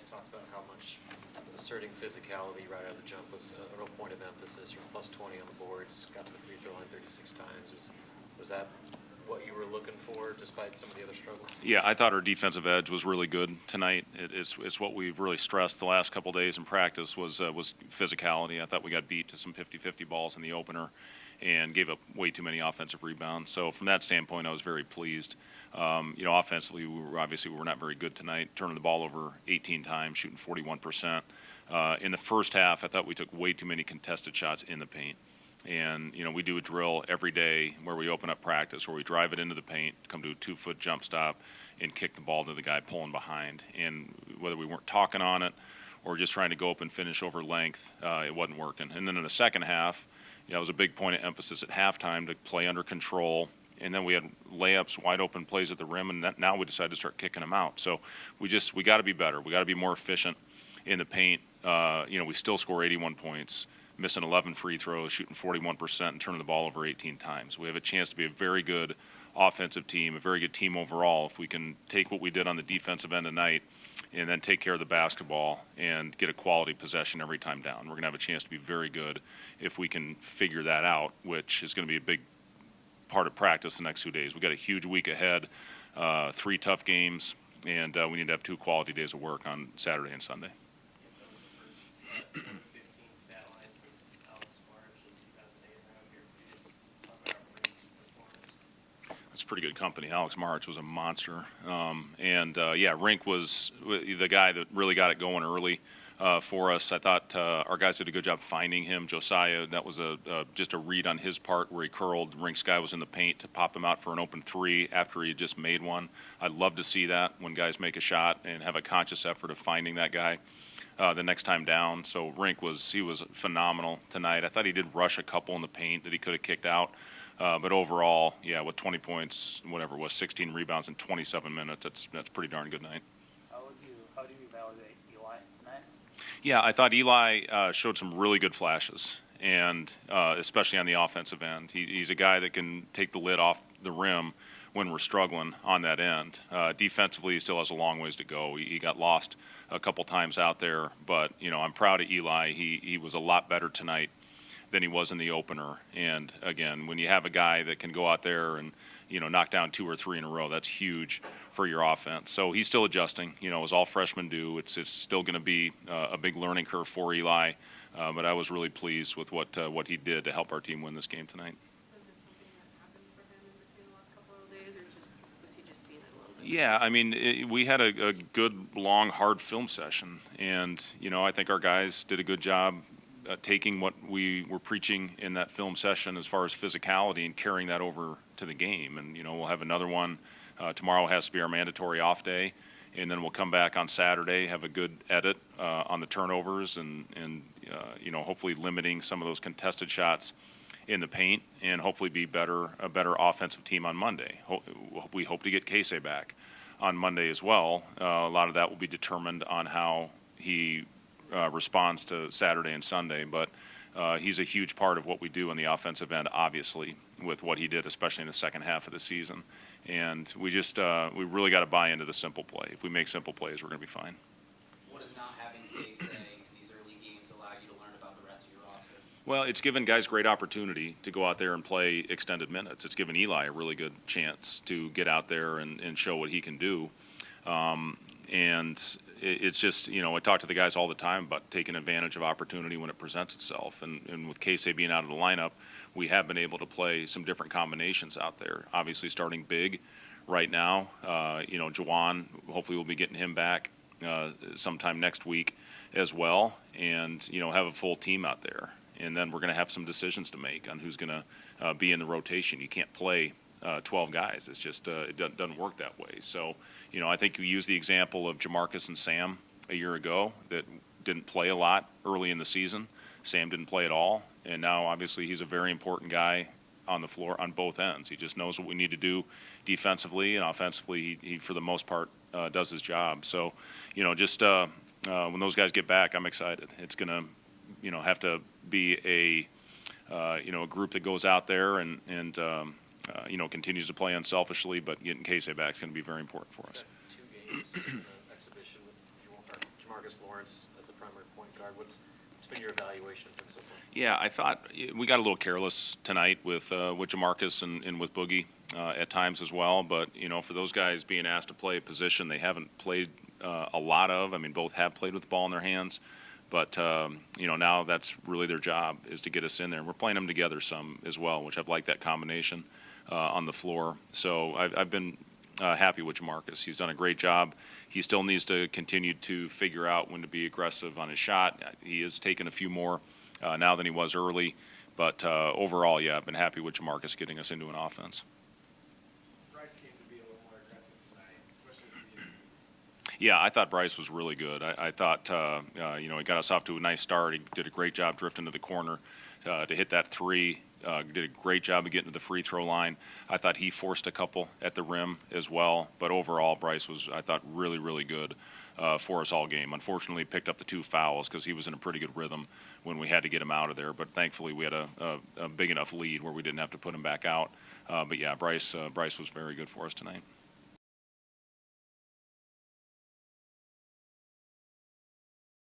guys talked about how much asserting physicality right out of the jump was a real point of emphasis. You're plus 20 on the boards, got to the free throw line 36 times. Was that what you were looking for, despite some of the other struggles? Yeah, I thought our defensive edge was really good tonight. It's what we've really stressed the last couple of days in practice was physicality. I thought we got beat to some 50-50 balls in the opener and gave up way too many offensive rebounds. So from that standpoint, I was very pleased. Offensively, we were not very good tonight, turning the ball over 18 times, shooting 41%. In the first half, I thought we took way too many contested shots in the paint. And, we do a drill every day where we open up practice, where we drive it into the paint, come to a 2-foot jump stop, and kick the ball to the guy pulling behind. And whether we weren't talking on it or just trying to go up and finish over length, it wasn't working. And then in the second half, it was a big point of emphasis at halftime to play under control. And then we had layups, wide open plays at the rim, and now we decided to start kicking them out. So we got to be better. We got to be more efficient in the paint. We still score 81 points. Missing 11 free throws, shooting 41%, and turning the ball over 18 times. We have a chance to be a very good offensive team, a very good team overall, if we can take what we did on the defensive end tonight and then take care of the basketball and get a quality possession every time down. We're going to have a chance to be very good if we can figure that out, which is going to be a big part of practice the next 2 days. We've got a huge week ahead, 3 tough games, and we need to have 2 quality days of work on Saturday and Sunday. It's pretty good company. Alex March was a monster. Rink was the guy that really got it going early for us. I thought our guys did a good job finding him. Josiah, that was just a read on his part where he curled. Rink's guy was in the paint to pop him out for an open 3 after he had just made one. I'd love to see that when guys make a shot and have a conscious effort of finding that guy the next time down. So Rink was phenomenal tonight. I thought he did rush a couple in the paint that he could have kicked out. But overall, with 20 points, 16 rebounds in 27 minutes, that's a pretty darn good night. How do you evaluate Eli tonight? Yeah, I thought Eli showed some really good flashes, and especially on the offensive end. He's a guy that can take the lid off the rim when we're struggling on that end. Defensively, he still has a long ways to go. He got lost a couple times out there, but I'm proud of Eli. He was a lot better tonight than he was in the opener. And again, when you have a guy that can go out there and knock down 2 or 3 in a row, that's huge for your offense. So he's still adjusting, as all freshmen do. It's still going to be a big learning curve for Eli, but I was really pleased with what he did to help our team win this game tonight. Was it something that happened for him in between the last couple of days, or was he just seeing it a little bit? Yeah, we had a good, long, hard film session, and I think our guys did a good job taking what we were preaching in that film session as far as physicality and carrying that over to the game. And, we'll have another one. Tomorrow has to be our mandatory off day. And then we'll come back on Saturday, have a good edit on the turnovers and hopefully limiting some of those contested shots in the paint and hopefully be a better offensive team on Monday. We hope to get Casey back on Monday as well. A lot of that will be determined on how he responds to Saturday and Sunday, but he's a huge part of what we do on the offensive end, obviously, with what he did, especially in the second half of the season. And we really got to buy into the simple play. If we make simple plays, we're going to be fine. What does not having Casey in these early games allow you to learn about the rest of your roster? Well, it's given guys great opportunity to go out there and play extended minutes. It's given Eli a really good chance to get out there and show what he can do. It's just, I talk to the guys all the time about taking advantage of opportunity when it presents itself. And with Casey being out of the lineup, we have been able to play some different combinations out there. Obviously starting big right now. Jawan, hopefully we'll be getting him back sometime next week as well. And, have a full team out there. And then we're going to have some decisions to make on who's going to be in the rotation. You can't play 12 guys. It's just it doesn't work that way. So, I think we used the example of Jamarcus and Sam a year ago that didn't play a lot early in the season. Sam didn't play at all, and now obviously he's a very important guy on the floor on both ends. He just knows what we need to do defensively, and offensively he for the most part does his job. So, when those guys get back, I'm excited. It's going to, have to be a group that goes out there and continues to play unselfishly, but getting Casey back is going to be very important for us. 2 games exhibition with Lawrence as the primary point guard. What's been your evaluation of him so far? Yeah, I thought we got a little careless tonight with Jamarcus and with Boogie at times as well. But, for those guys being asked to play a position they haven't played a lot of, I mean, both have played with the ball in their hands. But, now that's really their job is to get us in there. And we're playing them together some as well, which I've liked that combination on the floor. So I've been happy with Jamarcus. He's done a great job. He still needs to continue to figure out when to be aggressive on his shot. He has taken a few more now than he was early. But overall, yeah, I've been happy with Jamarcus getting us into an offense. Bryce seemed to be a little more aggressive tonight, especially at the end. Yeah, I thought Bryce was really good. I thought, he got us off to a nice start. He did a great job drifting to the corner to hit that three. Did a great job of getting to the free throw line. I thought he forced a couple at the rim as well. But overall, Bryce was, I thought, really, really good for us all game. Unfortunately, picked up the 2 fouls because he was in a pretty good rhythm when we had to get him out of there. But thankfully, we had a big enough lead where we didn't have to put him back out. But yeah, Bryce was very good for us tonight.